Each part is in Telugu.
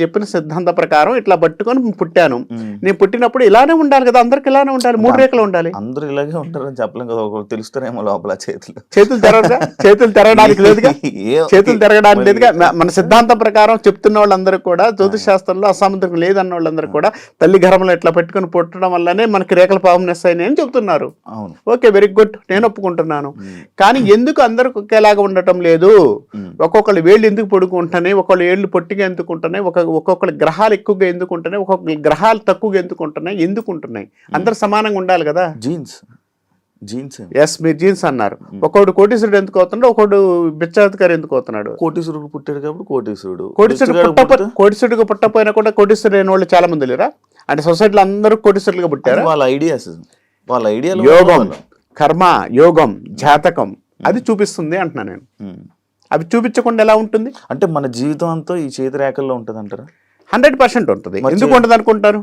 చెప్పిన సిద్ధాంత ప్రకారం ఇట్లా పట్టుకొని పుట్టాను. నేను పుట్టినప్పుడు ఇలానే ఉండాలి కదా, అందరికి ఇలానే ఉండాలి, 3 రేఖలు ఉండాలి. అందరూ ఇలాగే ఉంటారని చెప్పలేం కదా, ఒకరు తెలుస్తారేమో లోపల చేతులు చేతులు తిరగడానికి లేదుగా, చేతులు తిరగడానికి లేదుగా. మన సిద్ధాంతం ప్రకారం చెప్తున్న వాళ్ళందరూ కూడా జ్యోతిష్ శాస్త్రంలో అసాముద్రికం లేదన్న వాళ్ళందరూ కూడా తల్లి గర్భంలో ఇట్లా పెట్టుకుని పుట్టడం వల్లనే మనకి రేఖల పాపనెస్ అయినాయి అని చెప్తున్నారు. ఓకే, వెరీ గుడ్, నేను ఒప్పుకుంటున్నాను. కానీ ఎందుకు అందరికి ఒకేలాగా ఉండటం లేదు? ఒక్కొక్కళ్ళు వేళ్ళు ఎందుకు పొడుకుంటున్నాయి, ఒక్కొక్కళ్ళు ఏళ్ళు పొట్టిగా ఎందుకు ఉంటున్నాయి, ఒక్కొక్కళ్ళ గ్రహాలు ఎక్కువగా ఎందుకు ఉంటున్నాయి, ఒక్కొక్క గ్రహాలు తక్కువగా ఎందుకు ఉంటున్నాయి, ఎందుకు ఉంటున్నాయి? అందరు సమానంగా ఉండాలి కదా. జీన్స్ ఎస్, మీరు జీన్స్ అన్నారు. ఒకడు కోటీశ్వరుడు ఎందుకు అవుతున్నాడు, ఒకడు బిచ్చాధికారి ఎందుకు అవుతున్నాడు? కోటీశ్వరుడు పుట్టాడు కాబట్టి కోటీశ్వరుడిగా పుట్టపోయినా కూడా కోటీశ్వరుడు అయిన వాళ్ళు చాలా మంది లేరా? అంటే సొసైటీలో అందరూ కోటీశ్వరులుగా పుట్టారు. వాళ్ళ ఐడియా యోగం, కర్మ, యోగం, జాతకం అది చూపిస్తుంది అంటున్నా నేను. అవి చూపించకుండా ఎలా ఉంటుంది? అంటే మన జీవితం అంతా ఈ చేతి రేఖల్లో ఉంటుంది అంటారా? 100% ఉంటుంది. ఎందుకు ఉంటుంది అనుకుంటారు?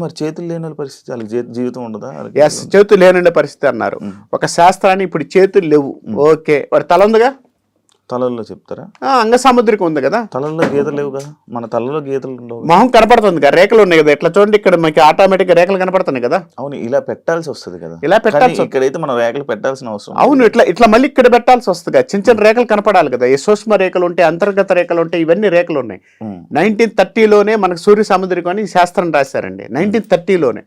మరి చేతులు లేని వాళ్ళ పరిస్థితి, వాళ్ళకి జీవితం ఉండదా? ఎస్, చేతులు లేని పరిస్థితి అన్నారు. ఒక శాస్త్రాన్ని ఇప్పుడు చేతులు లేవు, ఓకే, వాడి తల ఉందిగా, తలల్లో చెప్తారా? అంగ సాముద్రికం ఉంది కదా, తలల్లో గీతలు లేవు కదా, మన తలలో గీతలు ఉండవు. మొహం కనపడుతుంది కదా, రేఖలు ఉన్నాయి కదా, ఇట్లా చూడండి, ఇక్కడ మీకు ఆటోమేటిక్ గా రేఖలు కనపడుతున్నాయి కదా. అవును, ఇలా పెట్టాల్సి వస్తుంది కదా, ఇలా పెట్టాల్సి, ఇక్కడైతే మనం రేఖలు పెట్టాల్సిన అవసరం. అవును, ఇట్లా మళ్ళీ ఇక్కడ పెట్టాల్సి వస్తుంది కదా, చిన్న చిన్న రేఖలు కనపడాలి కదా. ఈ సూక్ష్మ రేఖలు ఉంటాయి, అంతర్గత రేఖలు ఉంటాయి, ఇవన్నీ రేఖలు ఉన్నాయి. 1930లోనే మనకు సూర్య సాముద్రికం అని శాస్త్రం రాశారండి. 1930లోనే,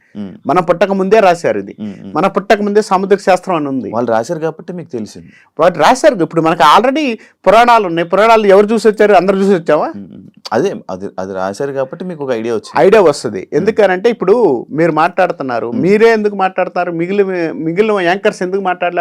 మనం పుట్టక ముందే రాశారు ఇది. మన పుట్టక ముందే సాముద్రిక శాస్త్రం అని ఉంది. వాళ్ళు రాశారు కాబట్టి మీకు తెలిసింది. వాళ్ళు రాశారు. ఇప్పుడు మనకు ఆల్రెడీ పురాణాలు ఉన్నాయి. పురాణాలు ఎవరు చూసి వచ్చారు? అందరు చూసి వచ్చావా? అదే, అది రాశారు కాబట్టి మీకు ఒక ఐడియా వస్తుంది. ఎందుకనంటే ఇప్పుడు మీరు మాట్లాడుతున్నారు, మీరే ఎందుకు మాట్లాడుతున్నారు, మిగిలిన యాంకర్స్ ఎందుకు మాట్లాడలేదు?